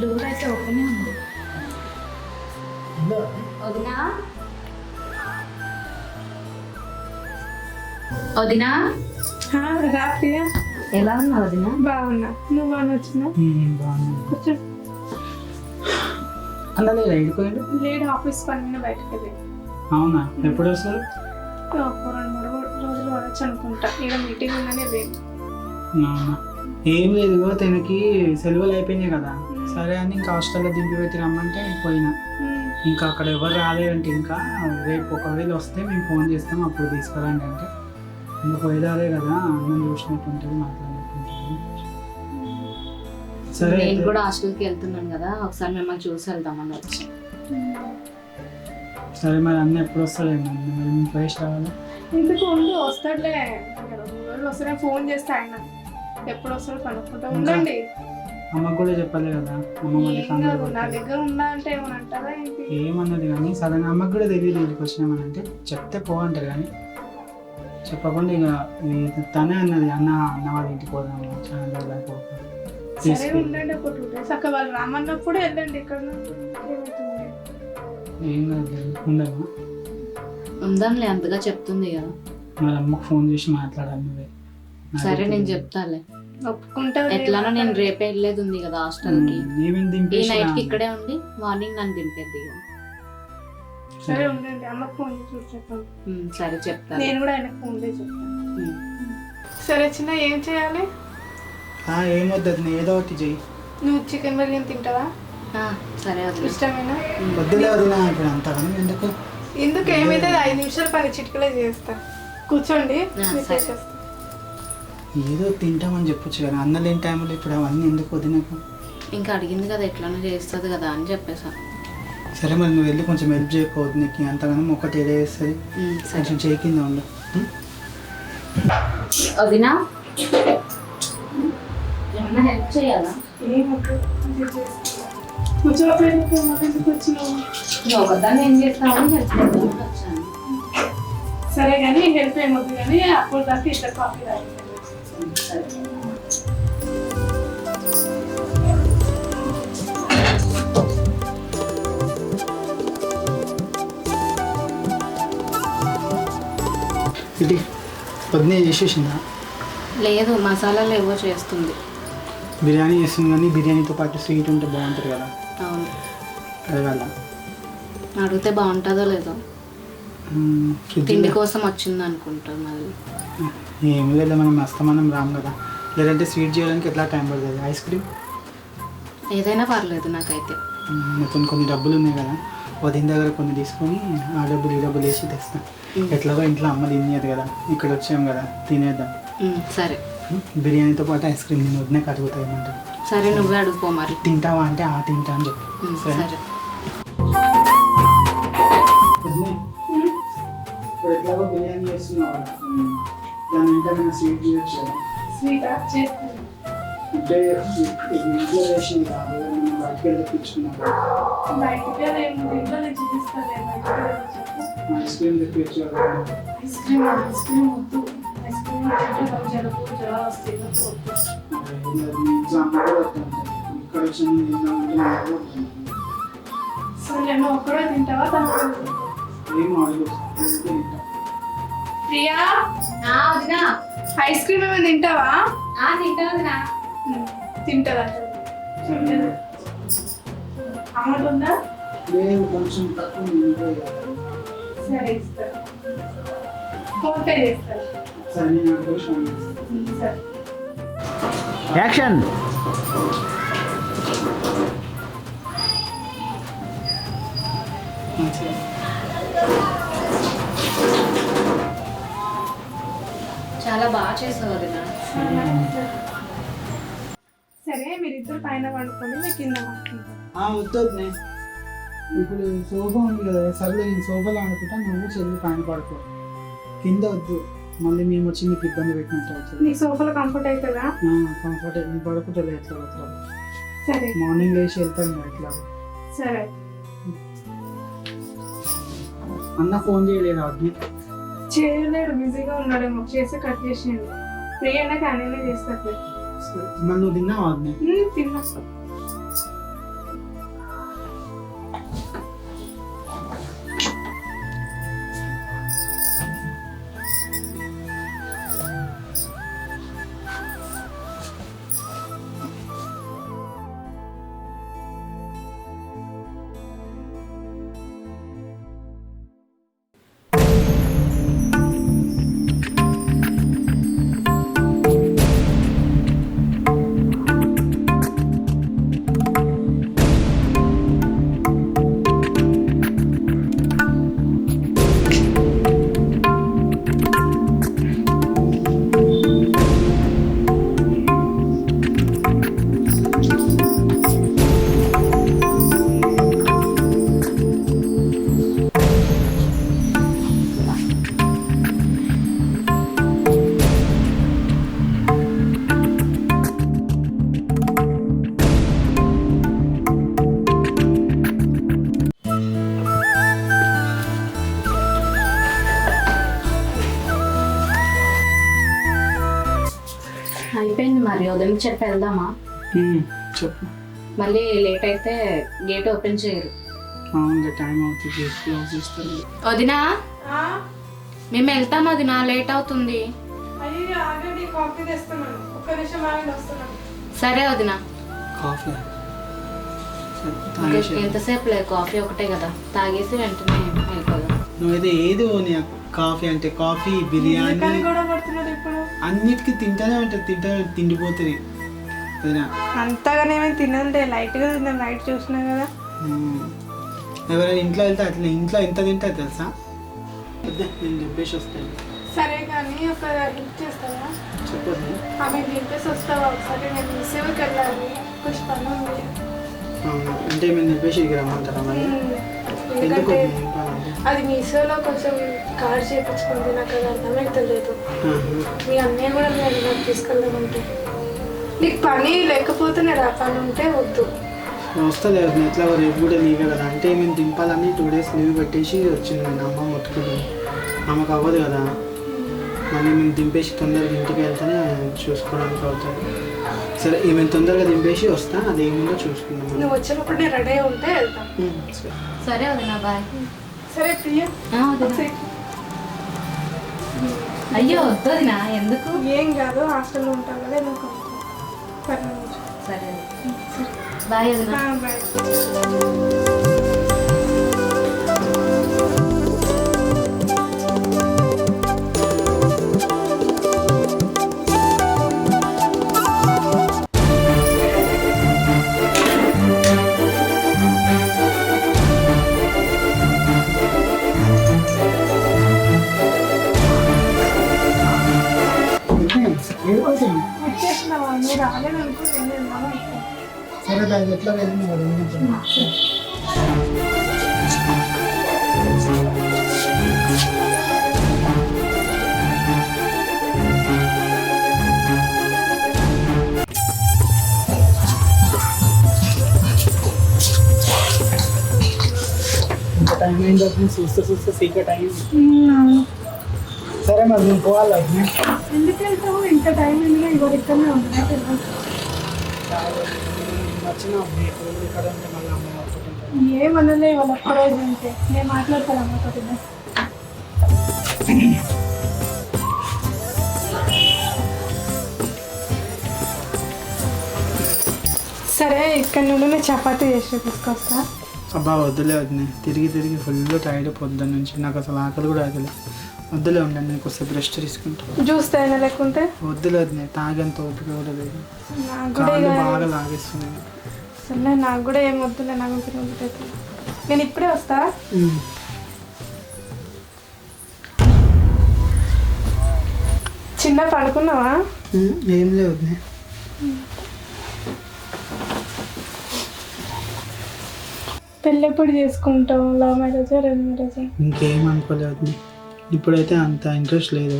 Door అయితే open ఉంది. వదినా వదినా రాత్రియా ఎలా ఉన్నా వదినా? బాగున్నా. నువ్వు బాగా వచ్చినా? కూర్చో. అన్న లేదా ఇంటిపోయాడు? లేడు, ఆఫీస్ పని మీద బయటకు వెళ్ళి. అవునా? ఎప్పుడు వస్తారు? ఒక 2-3 రోజులు పడచ్చు అనుకుంటా. ఇక్కడ మీటింగ్ ఉందని లేదు. అవునా? ఏం లేదు, తనకి సెలవులు అయిపోయినాయి కదా, సరే అని ఇంకా హాస్టల్లో దింపి పెట్టి రమ్మంటే పోయినా. ఇంకా అక్కడ ఎవరు రాలేదంటే ఇంకా రేపు ఒకవేళ వస్తే మేము ఫోన్ చేస్తాం, అప్పుడు తీసుకురండి అంటే ఇంకా పోయేదారే కదా, అన్నం చూసినట్టు ఉంటుంది, మాట్లాడినట్టు. సరే నేను కూడా హాస్టల్కి వెళ్తున్నాను కదా, ఒకసారి మిమ్మల్ని చూసి వెళ్దామని వచ్చి. సరే మరి అన్న ఎప్పుడు వస్తాడేమో, మరి ప్లేస్ రావాలి. ఇందుకు ఉండి వస్తాడులే, 2 రోజులు వస్తేనే ఫోన్ చేస్తే ఆయన ఎప్పుడు వస్తాడో కనుక్కుంటా ఉండండి. అమ్మకు కూడా చెప్పాలి కదా, అమ్మ మళ్ళీ నా దగ్గర ఉన్నా అంటే ఏమని అంటారా ఏంటి? ఏమన్నది కానీ సడన్ అమ్మకు కూడా తెలియదు ఇంటికి వచ్చినామని, అంటే చెప్తే పో అంటారు కానీ చెప్పకుండా ఇక తనే అన్నది, అన్న వాళ్ళ ఇంటికి పోదాము చాలా రోజులు. సరే ఉండండి, ఒక 2 days అక్కడ వాళ్ళు రామన్నప్పుడు వెళ్ళండి. ఇక్కడ ఏం కాదు, ఉండదు. ఉందాంలే, అంతగా చెప్తుంది కదా. మరి అమ్మకు ఫోన్ చేసి మాట్లాడాలి నువ్వే. సరే నేను చెప్తాలే, ఒప్పుకుంటా. ఎట్లానో నేను రేపే వెళ్ళేది ఉంది కదా హాస్టల్కి. ఈ నైట్ కి ఇక్కడే ఉండి మార్నింగ్ నన్ను దింపేద్ది. సరే ఉండండి, అమ్మకు ఫోన్ చేసి చెప్పండి. సరే చెప్తాను. నేను కూడా ఆయనకు ఫోన్ చేసి చెప్తాను. సరే చిన్న, ఏం చేయాలి? ఏమొద్దు, ఏదో ఒకటి చెయ్యి. నువ్వు చికెన్ బిర్యానీ తింటావా? సరే వదిలే. ఇష్టమేనా? వద్దులే వదినా, ఇప్పుడు అంతా ఎందుకు ఎందుకు? ఏమైతే 5 నిమిషాలు పని చిటికలే చేస్తా. కూర్చోండి, చేసేస్తా. ఏదో తింటామని చెప్పొచ్చు కదా, అన్న లేని టైంలో ఇప్పుడు అవన్నీ ఎందుకు వదినకు? ఇంకా అడిగింది కదా, ఎట్లనో చేస్తుంది కదా అని చెప్పేసాను. సరే మరి నువ్వు వెళ్ళి కొంచెం హెల్ప్ చేయకపోవద్దు, నీకు అంతగానో ఒకటి ఏదో వేస్తుంది, కొంచెం చేయి కింద ఉండు. వదినా ఏమన్నా హెల్ప్ చేయాలా? ఒకదాన్ని ఏం చేస్తామని చెప్తాను. సరే కానీ హెల్ప్ ఏమవుతుంది కానీ అప్పుడు దాకా ఇద్దరు కాఫీ తాగి. ఇది పొద్దునే చేసేసిందా? లేదు, మసాలాలు ఏవో చేస్తుంది. బిర్యానీ చేస్తుంది కానీ బిర్యానీతో పాటు స్వీట్ ఉంటే బాగుంటుంది కదా. అవును, అడగాల. అడిగితే బాగుంటుందో లేదో. తిండి కోసం వచ్చింది అనుకుంటాం. మళ్ళీ ఏం లేదు, మనం అస్తమానం రాము కదా, లేదంటే స్వీట్ చేయడానికి ఎట్లా టైం పడుతుంది. ఐస్ క్రీమ్ ఏదైనా పర్లేదు నాకైతే. మొత్తం కొన్ని డబ్బులు ఉన్నాయి కదా, వదిన దగ్గర కొన్ని తీసుకొని ఆ డబ్బులు ఈ డబ్బులు వేసి తెస్తాం. ఎట్లాగో ఇంట్లో అమ్మ తినేది కదా, ఇక్కడ వచ్చాం కదా, తినేద్దాం. సరే, బిర్యానీతో పాటు ఐస్ క్రీమ్ నేను వదిన కడుగుతాయమంటారు. సరే నువ్వే అడుగుపో మరి. తింటావా అంటే తింటా అని చెప్పు. సరే. ఇప్పుడు ఎట్లాగో బిర్యానీ చేస్తున్నావు కదా, దాని వెంటనే స్వీట్ చేయొచ్చు కదా. స్వీట్ చేస్తాను అంటే ఇంట్లో చేసింది కాదు, మనం బయటకి వెళ్ళి తెప్పించుకున్నాం. బయటకే ఇంట్లో నేను చూపిస్తాను. ఐస్ క్రీమ్ తెప్పించు కదా. ఐస్ క్రీమ్ వద్దు. ఐస్ క్రీమ్ తింటే జలుబు జ్వరాలు వస్తాయి. ఇంట్లో అమ్మ కూడా వద్దంటే ఇక్కడ వచ్చి తిందామంటే సరే, నువ్వు ఒక్కడే తింటావా? ఏం అడుగు తింటా. ప్రియా, ఐస్ క్రీమ్ ఏమైనా తింటావా? తింటదా? అమౌంట్ ఉందా? లేదు, కొంచెం తక్కువ. సరే ఇస్తా, ఫోన్ పే చేస్తాను. సరే నేను ఫోన్ చేస్తాను. సరే. యాక్షన్. చాలా బాగా చేసావు వదినా. సరే, మీరిద్దరు పైన పడుకోండి, నేను కింద పడుకుంటాను. వద్దు, ఇప్పుడు సోఫా ఉంది కదా, సర్లే నేను సోఫాలో అనుకుంటా, నువ్వు చెల్లి పైన పడుకో, కింద వద్దు. మళ్ళీ మేము వచ్చి నీకు ఇబ్బంది పెట్టినట్టు అవుతుంది. నీకు సోఫాలో కంఫర్ట్ అవుతుందా? కంఫర్ట్ నేను పడుకుంటుంది ఎట్లా అట్లా. సరే, మార్నింగ్ లేచి వెళ్తాను కదా ఎట్లా. సరే. అన్న ఫోన్ చేయలేదా? వద్దు, చేయలేడు, బిజీగా ఉన్నాడేమో. చేసి కట్ చేసేయండి. ఫ్రీ అయినా కానీ చేస్తాడు. మరి నువ్వు తిన్నావా? తిన్నా. మరి ఉదయం చెప్పి వెళ్దామా? చెప్పు. మళ్ళీ లేట్ అయితే గేట్ ఓపెన్ చేయరు. అవును, టైం అవుతుంది, గేట్ క్లోజ్ చేస్తారు. వదినా మేము వెళ్తాం వదినా, లేట్ అవుతుంది. అయ్యో ఆల్రెడీ కాఫీ తెస్తున్నాను, ఒక్క నిమిషం ఆగండి వస్తున్నాను. సరే వదినా. కాఫీ ఎంతసేపు లేదు, కాఫీ ఒకటే కదా, తాగేసి వెంటనే వెళ్ళిపోదాం. నువ్వైతే ఏది కాఫీ అంటే కాఫీ, బిర్యానీ కూడా పడుతున్నారు ఇప్పుడు. అన్నిటికీ తింటానే ఉంటుంది, తిండిపోతుంది. అంతగానేమీ తినండి, లైట్గా తిన్నాను, లైట్ చూసినా కదా. ఎవరైనా ఇంట్లో వెళ్తే అట్లా ఇంట్లో ఎంత తింటారు తెలుసా? నేను చెప్పేసి వస్తాను. సరే కానీ ఒక హెల్ప్ చేస్తావా? చెప్పండి. ఆమె చెప్పేసి వస్తావా ఒకసారి? నేను రిసీవర్కి వెళ్ళాలి, కొంచెం పని ఉంది. అంటే మేము చెప్పేసి ఇక రమ్మంటారా? మరి ఎందుకంటే అది మీషోలో కొంచెం కార్డ్ చేయించుకుంది, నాకు అది అర్థమవుతలేదు. మీ అన్నయ్య కూడా నేను తీసుకెళ్దామంటే నీకు పని లేకపోతే నేను ఆ పని ఉంటే వద్దు. వస్తుంది ఎట్లా రేపు కూడా లీవే కదా. అంటే మేము దింపాలని 2 days లీవ్ పెట్టేసి వచ్చింది. నేను అమ్మ మొత్తుకుంది, అమ్మకు అవ్వదు కదా. మళ్ళీ మేము దింపేసి తొందరగా ఇంటికి వెళ్తేనే చూసుకోవడానికి అవుతుంది. సరే మేము తొందరగా దింపేసి వస్తా, అదేముందో చూసుకుందాం. నువ్వు వచ్చినప్పుడు నేను రెడీ అయి ఉంటే వెళ్తాం. సరే వదినా, బాయ్. సరే ప్రియ. అయ్యో వద్దు వదినా, ఎందుకు? ఏం కాదు, హాస్టల్లో ఉంటాం కదా, నాకు సరే బాయ్ వదినా. బాయ్. వచ్చేసినావా? నువ్వు రాలేదనుకో, నేను వెళ్దామా? సరే దానికి ఎట్లా వెళ్ళింది మరి. ఇంకా టైం అయింది, చూస్తే సీక్రెట్ అయింది. సరే మరి నేను పోవాలి. ఎందుకు వెళ్తావు? ఇంత టైం అయిందిగా, ఇంకో ఇక్కడనే ఉంటాయి. ఏమనలే వాళ్ళు ఒక్కరోజు అంటే, నేను మాట్లాడతాను అమ్మతో. సరే ఇక్కడ నుండి నేను చపాతీ చేసి తీసుకొస్తా. అబ్బా వద్దులే వద్దునే, తిరిగి ఫుల్ టైర్డ్ పొద్దున్న నుంచి, నాకు అసలు ఆకలి కూడా ఆగలే. వద్దులే ఉండండి, నేను కొద్దిసేపు రెస్ట్ తీసుకుంటాను. జ్యూస్ తాగినా లేకుంటే? వద్దులే వద్దునే, తాగేంత ఓపిక కూడా లేదు, బాగా లాగేస్తున్నాయి. సరే నాకు కూడా ఏం వద్దులే, నాకు తినబుద్ధి. నేను ఇప్పుడే వస్తా. చిన్న పడుకున్నావా? ఏం లేదు. పెళ్ళి ఎప్పుడు చేసుకుంటావు? లవ్ మ్యారేజా, అరేంజ్ మ్యారేజా? ఇంకేం అనుకోలేదు, ఇప్పుడైతే అంత ఇంట్రెస్ట్ లేదు.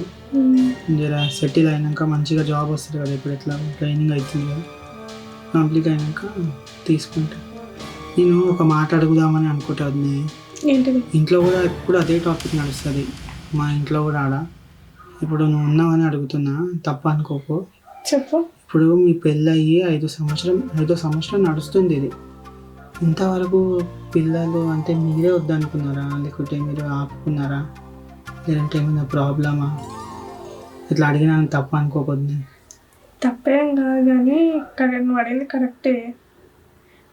జర సెటిల్ అయినాక మంచిగా జాబ్ వస్తుంది కదా, ఇప్పుడు ఎట్లా ట్రైనింగ్ అవుతుంది కదా, కంప్లీట్ అయినాక తీసుకుంటా. నేను ఒక మాట అడుగుదామని అనుకుంటుంది. ఏంటిది? ఇంట్లో కూడా ఎప్పుడు అదే టాపిక్ నడుస్తుంది, మా ఇంట్లో కూడా ఆడ. ఇప్పుడు నువ్వు ఉన్నావని అడుగుతున్నా, తప్ప అనుకోకు. చెప్పు. ఇప్పుడు మీ పెళ్ళి అయ్యి 5వ సంవత్సరం నడుస్తుంది. ఇది ఇంతవరకు పిల్లలు అంటే మీరే వద్దనుకున్నారా, లేకుంటే మీరు ఆపుకున్నారా, లేదంటే ఏమైనా ప్రాబ్లమా? ఇట్లా అడిగినా తప్ప అనుకోకూడదు. తప్పేం కాదు కానీ నువ్వు అడిగింది కరెక్టే.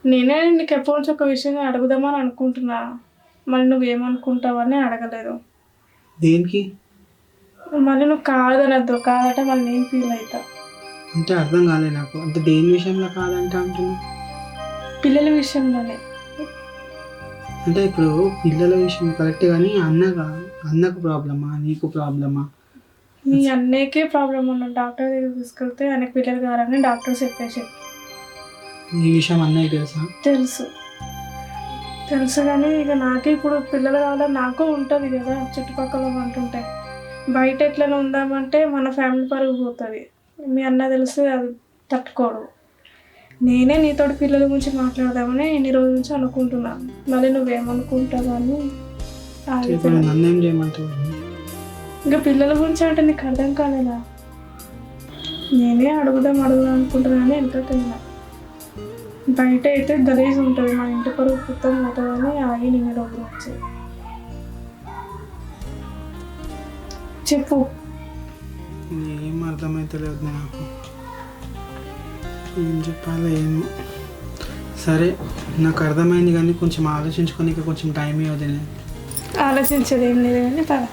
నేనే నీకు ఎప్పటి నుంచి ఒక విషయం అడుగుదామని అనుకుంటున్నా, మళ్ళీ నువ్వేమనుకుంటావని అడగలేదు. దేనికి? మళ్ళీ నువ్వు కాదనద్దు, కాదంటే మళ్ళీ నేను ఫీల్ అవుతా. అంటే అర్థం కాలేదు నాకు. అంటే దేని విషయంలో కాదంటే అంటున్నా? పిల్లల విషయంలోనే. అంటే ఇప్పుడు పిల్లల విషయం కరెక్ట్, కానీ అన్నకు ప్రాబ్లమా, నీకు ప్రాబ్లమా? మీ అన్నయ్యకే ప్రాబ్లం ఉన్నాడు, డాక్టర్ దగ్గర తీసుకెళ్తే ఆయనకు పిల్లలు కావాలని డాక్టర్ చెప్పేసి. ఈ విషయం అన్నయ్య తెలుసా? తెలుసు కానీ ఇక నాకే ఇప్పుడు పిల్లలు కావాలని నాకు ఉంటుంది కదా, చుట్టుపక్కల అంటుంటే. బయట ఎట్లా ఉందామంటే మన ఫ్యామిలీ పరుగు పోతుంది. మీ అన్న తెలిస్తే అది తట్టుకోడు. నేనే నీతో పిల్లల గురించి మాట్లాడదామని ఇన్ని రోజుల నుంచి అనుకుంటున్నా, మళ్ళీ నువ్వేమనుకుంటావు అని. నన్ను ఏం చేయమంటావు? ఇంకా పిల్లల గురించి అంటే నీకు అర్థం కాలేదా? నేనే అడుగుదాం అనుకుంటున్నా కానీ వెనకకైనా బయట అయితే గలీజ్ ఉంటుంది, మా ఇంటి పరుగు మొత్తం పోతుందని ఆగి నేను డబ్బులు వచ్చాయి. చెప్పు. ఏం అర్థమవుతలేదు నాకు, ఏం చెప్పాలో ఏమో. సరే నాకు అర్థమైంది కానీ కొంచెం ఆలోచించుకొని కొంచెం టైం ఇవ్వదు. ఆలోచించేది ఏం లేదు కానీ పద.